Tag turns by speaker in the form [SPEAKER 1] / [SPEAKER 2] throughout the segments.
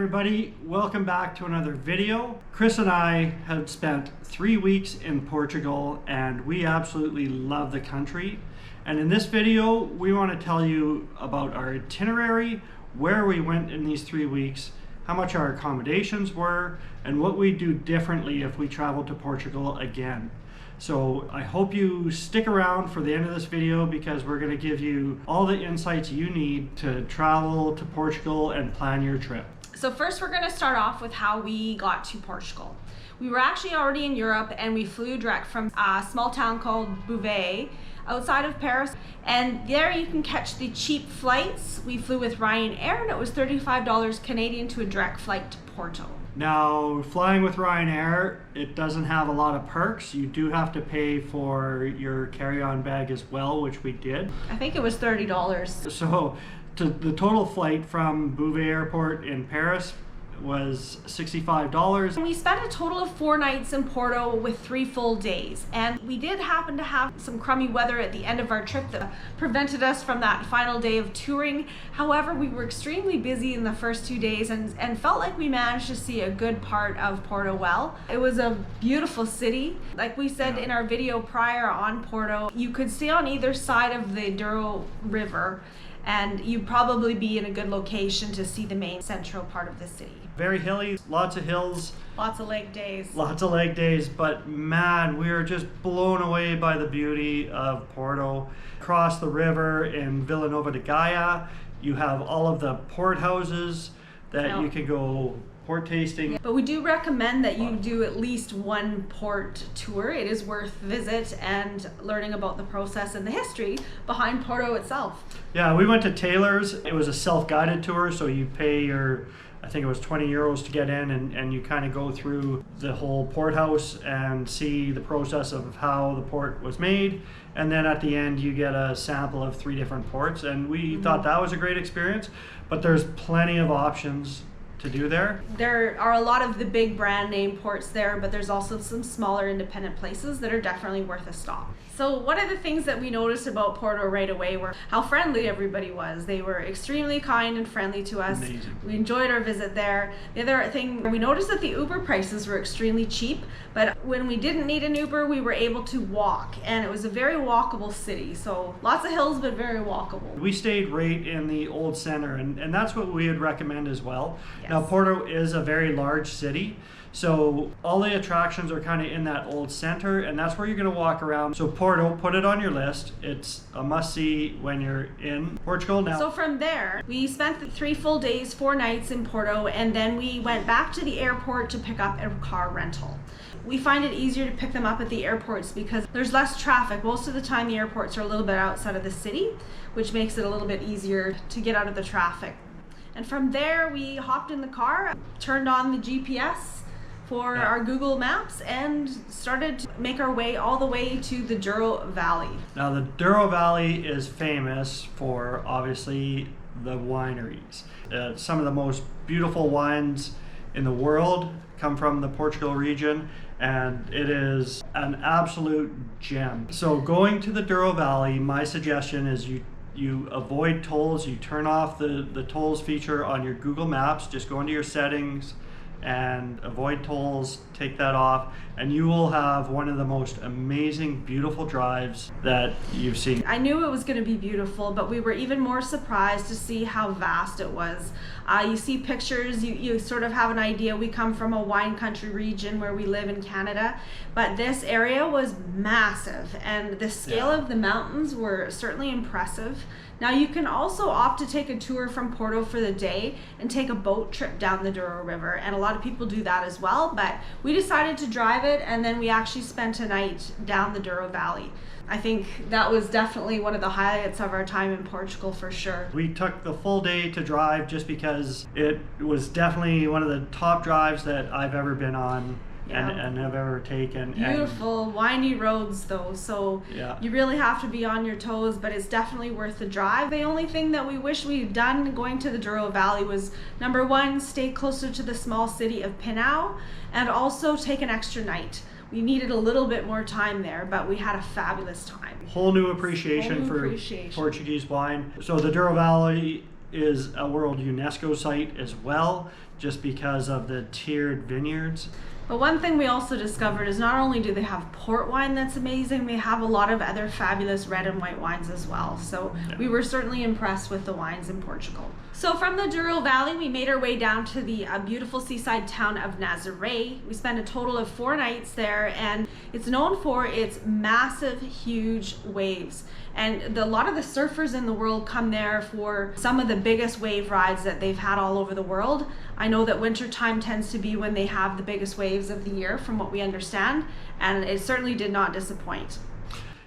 [SPEAKER 1] everybody, welcome back to another video. Chris and I have spent 3 weeks in Portugal and we absolutely love the country. And in this video, we want to tell you about our itinerary, where we went in these 3 weeks, how much our accommodations were, and what we do differently if we travel to Portugal again. So I hope you stick around for the end of this video because we're going to give you all the insights you need to travel to Portugal and plan your trip.
[SPEAKER 2] So first we're going to start off with how we got to Portugal. We were actually already in Europe and we flew direct from a small town called Bouvet outside of Paris, and there you can catch the cheap flights. We flew with Ryanair and it was $35 Canadian to a direct flight to Porto.
[SPEAKER 1] Now, flying with Ryanair, it doesn't have a lot of perks. You do have to pay for your carry-on bag as well, which we did.
[SPEAKER 2] I think it was $30.
[SPEAKER 1] So the total flight from Bouvet Airport in Paris was $65.
[SPEAKER 2] We spent a total of 4 nights in Porto with 3 full days, and we did happen to have some crummy weather at the end of our trip that prevented us from that final day of touring. However, we were extremely busy in the first 2 days and felt like we managed to see a good part of Porto well. It was a beautiful city. Like we said in our video prior on Porto, you could stay on either side of the Douro River and you'd probably be in a good location to see the main central part of the city.
[SPEAKER 1] Very hilly, lots of hills.
[SPEAKER 2] Lots of leg days.
[SPEAKER 1] Lots of leg days, but man, we were just blown away by the beauty of Porto. Across the river in Villanova de Gaia, you have all of the port houses that you can go port tasting.
[SPEAKER 2] But we do recommend that you do at least one port tour. It is worth visit and learning about the process and the history behind Porto itself.
[SPEAKER 1] Yeah, we went to Taylor's. It was a self-guided tour, so you pay your, I think it was 20 euros to get in, and you kind of go through the whole port house and see the process of how the port was made. And then at the end, you get a sample of 3 different ports. And we thought that was a great experience, but there's plenty of options to do there.
[SPEAKER 2] There are a lot of the big brand name ports there, but there's also some smaller independent places that are definitely worth a stop. So one of the things that we noticed about Porto right away were how friendly everybody was. They were extremely kind and friendly to us.
[SPEAKER 1] Amazing.
[SPEAKER 2] We enjoyed our visit there. The other thing, we noticed that the Uber prices were extremely cheap, but when we didn't need an Uber, we were able to walk, and it was a very walkable city. So lots of hills, but very walkable.
[SPEAKER 1] We stayed right in the old center, and that's what we would recommend as well.
[SPEAKER 2] Yes.
[SPEAKER 1] Now, Porto is a very large city, so all the attractions are kind of in that old center, and that's where you're going to walk around. So Porto, put it on your list. It's a must-see when you're in Portugal. Now,
[SPEAKER 2] so from there, we spent the 3 full days, 4 nights in Porto, and then we went back to the airport to pick up a car rental. We find it easier to pick them up at the airports because there's less traffic. Most of the time the airports are a little bit outside of the city, which makes it a little bit easier to get out of the traffic. And from there, we hopped in the car, turned on the GPS for our Google Maps, and started to make our way all the way to the Douro Valley.
[SPEAKER 1] Now, the Duro Valley is famous for, obviously, the wineries. Some of the most beautiful wines in the world come from the Portugal region, and it is an absolute gem. So going to the Douro Valley, my suggestion is you avoid tolls. You turn off the tolls feature on your Google Maps. Just go into your settings and avoid tolls, take that off, and you will have one of the most amazing, beautiful drives that you've seen.
[SPEAKER 2] I knew it was going to be beautiful, but we were even more surprised to see how vast it was. You see pictures, you sort of have an idea. We come from a wine country region where we live in Canada, but this area was massive, and the scale of the mountains were certainly impressive. Now you can also opt to take a tour from Porto for the day and take a boat trip down the Douro River, and a lot of people do that as well, but we decided to drive it, and then we actually spent a night down the Douro Valley. I think that was definitely one of the highlights of our time in Portugal for sure.
[SPEAKER 1] We took the full day to drive just because it was definitely one of the top drives that I've ever been on. And have ever taken.
[SPEAKER 2] Beautiful, windy roads though, so you really have to be on your toes, but it's definitely worth the drive. The only thing that we wish we'd done going to the Douro Valley was, number 1, stay closer to the small city of Pinhão, and also take an extra night. We needed a little bit more time there, but we had a fabulous time.
[SPEAKER 1] Whole new appreciation for Portuguese wine. So the Douro Valley is a World UNESCO site as well. just because of the tiered vineyards.
[SPEAKER 2] But one thing we also discovered is not only do they have port wine that's amazing, they have a lot of other fabulous red and white wines as well. So we were certainly impressed with the wines in Portugal. So from the Douro Valley, we made our way down to the beautiful seaside town of Nazare. We spent a total of 4 nights there, and it's known for its massive, huge waves. And a lot of the surfers in the world come there for some of the biggest wave rides that they've had all over the world. I know that winter time tends to be when they have the biggest waves of the year, from what we understand, and it certainly did not disappoint.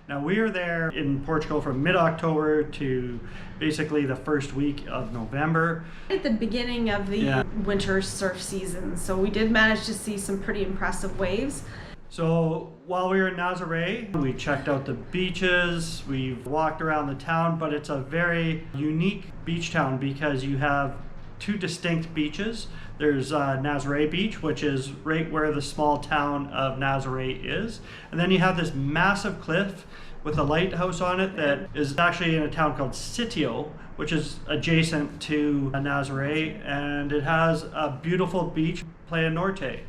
[SPEAKER 1] Now, we were there in Portugal from mid-October to basically the first week of November.
[SPEAKER 2] At the beginning of the winter surf season, so we did manage to see some pretty impressive waves.
[SPEAKER 1] So while we were in Nazare, we checked out the beaches, we've walked around the town, but it's a very unique beach town because you have 2 distinct beaches. There's Nazare Beach, which is right where the small town of Nazare is. And then you have this massive cliff with a lighthouse on it that is actually in a town called Sitio, which is adjacent to Nazare, and it has a beautiful beach, Playa Norte.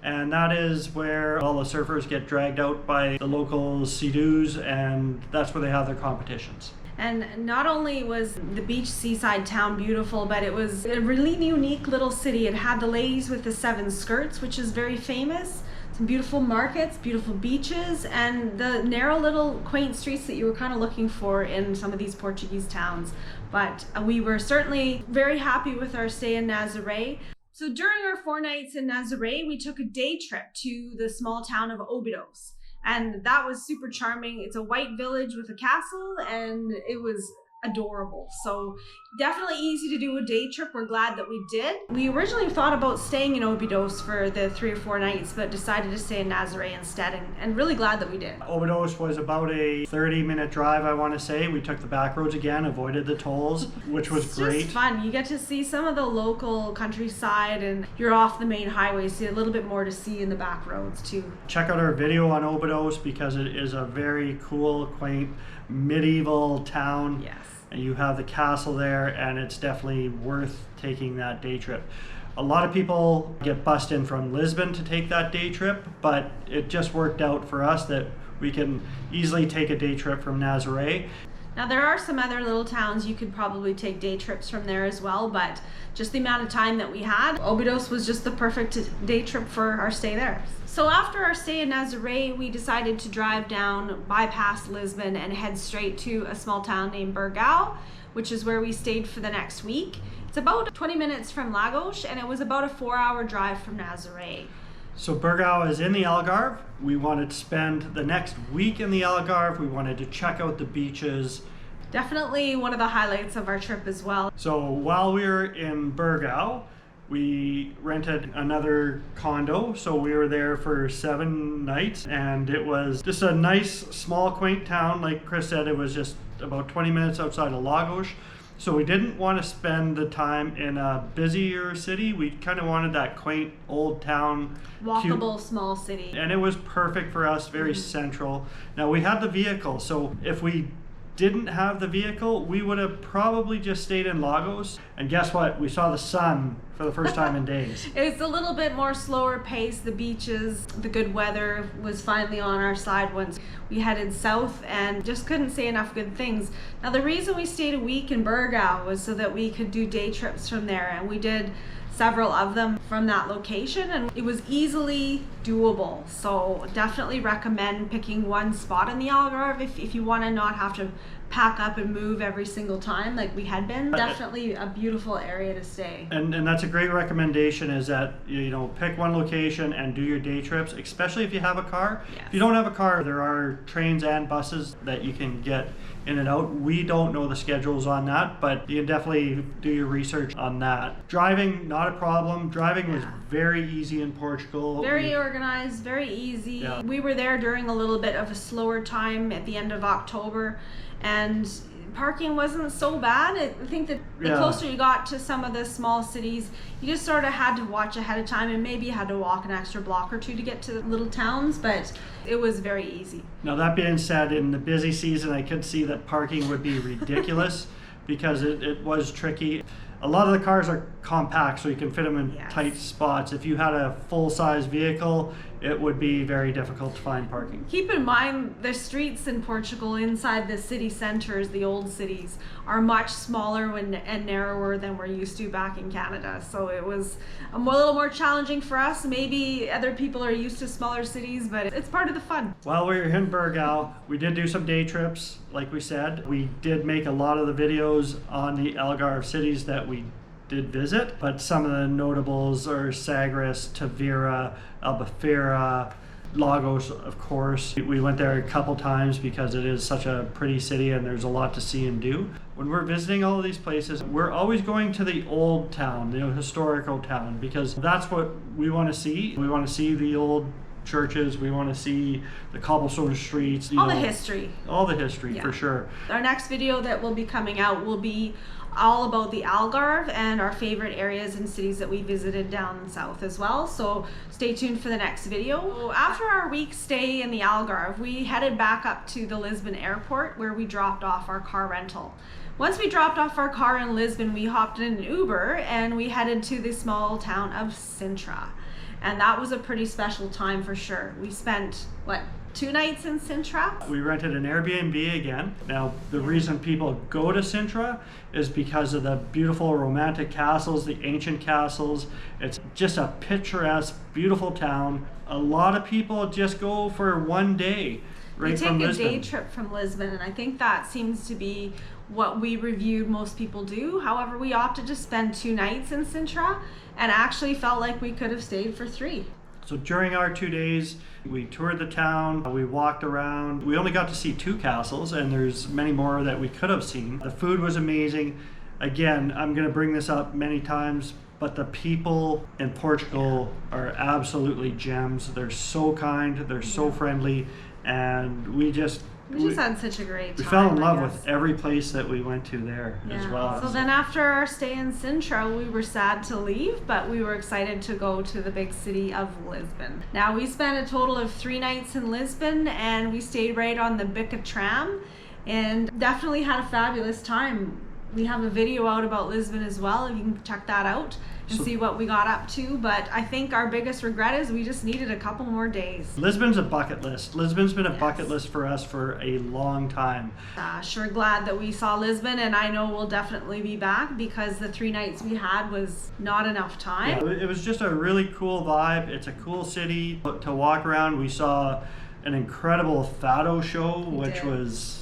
[SPEAKER 1] And that is where all the surfers get dragged out by the local sea-doos, and that's where they have their competitions.
[SPEAKER 2] And not only was the beach seaside town beautiful, but it was a really unique little city. It had the ladies with the 7 skirts, which is very famous. Some beautiful markets, beautiful beaches, and the narrow little quaint streets that you were kind of looking for in some of these Portuguese towns. But we were certainly very happy with our stay in Nazare. So during our 4 nights in Nazare, we took a day trip to the small town of Óbidos. And that was super charming. It's a white village with a castle, and it was adorable. So definitely easy to do a day trip. We're glad that we did. We originally thought about staying in Óbidos for the 3 or 4 nights, but decided to stay in Nazare instead, and really glad that we did.
[SPEAKER 1] Óbidos was about a 30-minute drive, I want to say. We took the back roads again, avoided the tolls, which was great.
[SPEAKER 2] It's just fun. You get to see some of the local countryside, and you're off the main highway, so a little bit more to see in the back roads too.
[SPEAKER 1] Check out our video on Óbidos because it is a very cool, quaint, medieval town.
[SPEAKER 2] Yes.
[SPEAKER 1] And you have the castle there, and it's definitely worth taking that day trip. A lot of people get bussed in from Lisbon to take that day trip, but it just worked out for us that we can easily take a day trip from Nazare.
[SPEAKER 2] Now there are some other little towns you could probably take day trips from there as well, but just the amount of time that we had, Óbidos was just the perfect day trip for our stay there. So after our stay in Nazare, we decided to drive down, bypass Lisbon, and head straight to a small town named Burgão, which is where we stayed for the next week. It's about 20 minutes from Lagos, and it was about a 4-hour drive from Nazare.
[SPEAKER 1] So Burgão is in the Algarve. We wanted to spend the next week in the Algarve. We wanted to check out the beaches.
[SPEAKER 2] Definitely one of the highlights of our trip as well.
[SPEAKER 1] So while we were in Burgão, we rented another condo. So we were there for 7 nights, and it was just a nice, small, quaint town. Like Chris said, it was just about 20 minutes outside of Lagos. So we didn't want to spend the time in a busier city. We kind of wanted that quaint old town.
[SPEAKER 2] Walkable
[SPEAKER 1] cute,
[SPEAKER 2] small city.
[SPEAKER 1] and it was perfect for us, very central. Now we had the vehicle, so if we didn't have the vehicle, we would have probably just stayed in Lagos. And guess what? We saw the sun for the first time in days.
[SPEAKER 2] It was a little bit more slower pace. The beaches, the good weather was finally on our side once we headed south, and just couldn't say enough good things. Now the reason we stayed a week in Burgão was so that we could do day trips from there, and we did several of them from that location, and it was easily doable. So definitely recommend picking one spot in the Algarve if you want to not have to pack up and move every single time like we had been. Definitely a beautiful area to stay.
[SPEAKER 1] And that's a great recommendation, is that, you know, pick one location and do your day trips, especially if you have a car.
[SPEAKER 2] Yes.
[SPEAKER 1] If you don't have a car, there are trains and buses that you can get in and out. We don't know the schedules on that, but you can definitely do your research on that. Driving, not a problem. Driving was very easy in Portugal.
[SPEAKER 2] Very organized, very easy.
[SPEAKER 1] Yeah.
[SPEAKER 2] We were there during a little bit of a slower time at the end of October, and parking wasn't so bad. I think that the closer you got to some of the small cities, you just sort of had to watch ahead of time, and maybe you had to walk an extra block or two to get to the little towns, but it was very easy.
[SPEAKER 1] Now that being said, in the busy season, I could see that parking would be ridiculous because it was tricky. A lot of the cars are compact, so you can fit them in tight spots. If you had a full-size vehicle, it would be very difficult to find parking.
[SPEAKER 2] Keep in mind, the streets in Portugal inside the city centers, the old cities, are much smaller and narrower than we're used to back in Canada. So it was a little more challenging for us. Maybe other people are used to smaller cities, but it's part of the fun.
[SPEAKER 1] While we were in Portugal, we did do some day trips, like we said. We did make a lot of the videos on the Algarve cities that we did visit, but some of the notables are Sagres, Tavira, Albufeira, Lagos, of course. We went there a couple times because it is such a pretty city and there's a lot to see and do. When we're visiting all of these places, we're always going to the old town, the historical town, because that's what we want to see. We want to see the old churches, we want to see the cobblestone streets.
[SPEAKER 2] All the history.
[SPEAKER 1] All the history, for sure.
[SPEAKER 2] Our next video that will be coming out will be all about the Algarve and our favorite areas and cities that we visited down south as well. So stay tuned for the next video. After our week stay in the Algarve, we headed back up to the Lisbon airport where we dropped off our car rental. Once we dropped off our car in Lisbon, we hopped in an Uber and we headed to the small town of Sintra. And that was a pretty special time for sure. We spent, 2 nights in Sintra?
[SPEAKER 1] We rented an Airbnb again. Now, the reason people go to Sintra is because of the beautiful romantic castles, the ancient castles. It's just a picturesque, beautiful town. A lot of people just go for one day right from Lisbon.
[SPEAKER 2] We take a day trip from Lisbon, and I think that seems to be what we reviewed most people do. However, we opted to spend 2 nights in Sintra and actually felt like we could have stayed for 3.
[SPEAKER 1] So during our 2 days, we toured the town, we walked around. We only got to see 2 castles, and there's many more that we could have seen. The food was amazing. Again, I'm gonna bring this up many times, but the people in Portugal are absolutely gems. They're so kind, they're so friendly, and we just
[SPEAKER 2] had such a great time.
[SPEAKER 1] We fell in love with every place that we went to there as well.
[SPEAKER 2] So then after our stay in Centro, we were sad to leave, but we were excited to go to the big city of Lisbon. Now we spent a total of 3 nights in Lisbon, and we stayed right on the Bica tram and definitely had a fabulous time. We have a video out about Lisbon as well. You can check that out and see what we got up to. But I think our biggest regret is we just needed a couple more days.
[SPEAKER 1] Lisbon's a bucket list. Lisbon's been a bucket list for us for a long time.
[SPEAKER 2] Sure glad that we saw Lisbon, and I know we'll definitely be back because the 3 nights we had was not enough time.
[SPEAKER 1] Yeah, it was just a really cool vibe. It's a cool city to walk around. We saw an incredible fado show, which was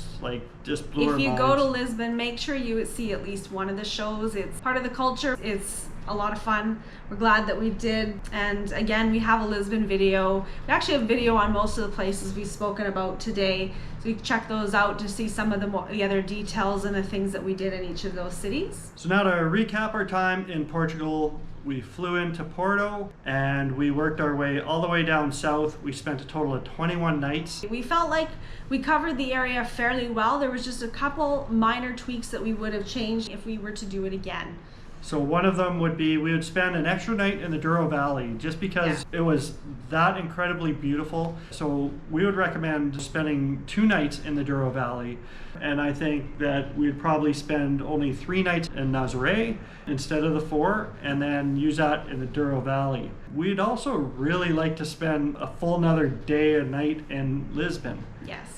[SPEAKER 1] just blew our minds.
[SPEAKER 2] If you go to Lisbon, make sure you see at least one of the shows. It's part of the culture. It's a lot of fun. We're glad that we did. And again, we have a Lisbon video. We actually have video on most of the places we've spoken about today. So you can check those out to see some of the other details and the things that we did in each of those cities.
[SPEAKER 1] So now to recap our time in Portugal, we flew into Porto and we worked our way all the way down south. We spent a total of 21 nights.
[SPEAKER 2] We felt like we covered the area fairly well. There was just a couple minor tweaks that we would have changed if we were to do it again.
[SPEAKER 1] So one of them would be we would spend an extra night in the Douro Valley just because it was that incredibly beautiful. So we would recommend spending 2 nights in the Douro Valley. And I think that we'd probably spend only 3 nights in Nazare instead of the 4, and then use that in the Douro Valley. We'd also really like to spend a full another day and night in Lisbon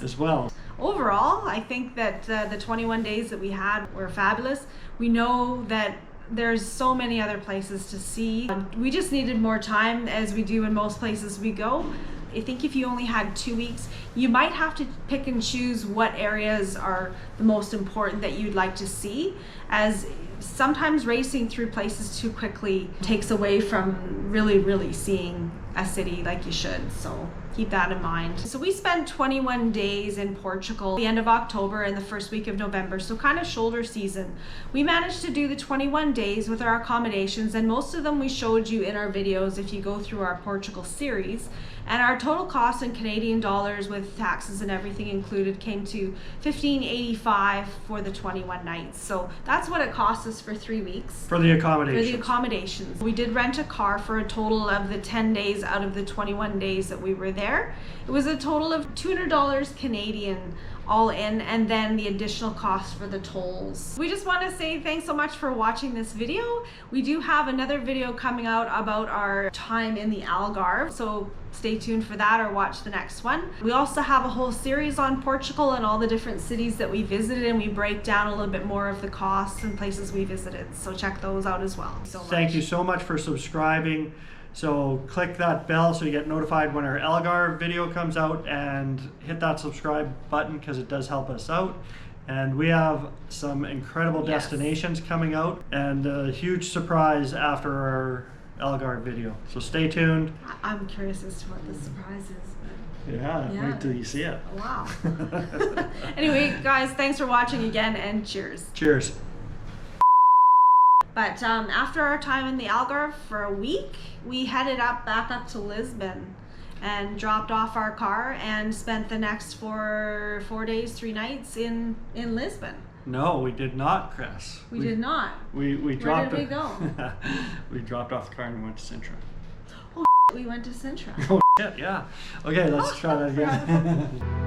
[SPEAKER 1] as well.
[SPEAKER 2] Overall, I think that the 21 days that we had were fabulous. We know that there's so many other places to see. We just needed more time, as we do in most places we go. I think if you only had 2 weeks, you might have to pick and choose what areas are the most important that you'd like to see, as sometimes racing through places too quickly takes away from really seeing a city like you should. So keep that in mind. So we spent 21 days in Portugal, the end of October and the first week of November, so kind of shoulder season. We managed to do the 21 days with our accommodations, and most of them we showed you in our videos if you go through our Portugal series. And our total cost in Canadian dollars with taxes and everything included came to $15.85 for the 21 nights. So that's what it cost us for 3 weeks.
[SPEAKER 1] For the accommodations.
[SPEAKER 2] For the accommodations. We did rent a car for a total of the 10 days out of the 21 days that we were there. It was a total of $200 Canadian all in, and then the additional cost for the tolls. We just want to say thanks so much for watching this video. We do have another video coming out about our time in the Algarve, so stay tuned for that or watch the next one. We also have a whole series on Portugal and all the different cities that we visited, and we break down a little bit more of the costs and places we visited, so check those out as well.
[SPEAKER 1] Thank you so much for subscribing. So click that bell so you get notified when our Algarve video comes out, and hit that subscribe button because it does help us out. And we have some incredible destinations coming out, and a huge surprise after our Algarve video. So stay tuned.
[SPEAKER 2] I'm curious as to what the surprise is.
[SPEAKER 1] Yeah, wait till you see it.
[SPEAKER 2] Wow. Anyway, guys, thanks for watching again, and cheers.
[SPEAKER 1] Cheers.
[SPEAKER 2] But after our time in the Algarve for a week, we headed back up to Lisbon and dropped off our car and spent the next 4 days, 3 nights in Lisbon.
[SPEAKER 1] No, we did not, Chris.
[SPEAKER 2] We did not.
[SPEAKER 1] We dropped.
[SPEAKER 2] Where did we go?
[SPEAKER 1] We dropped off the car and we went to Centro.
[SPEAKER 2] Oh, we went to Centro.
[SPEAKER 1] Oh shit, yeah. Okay, let's try that again.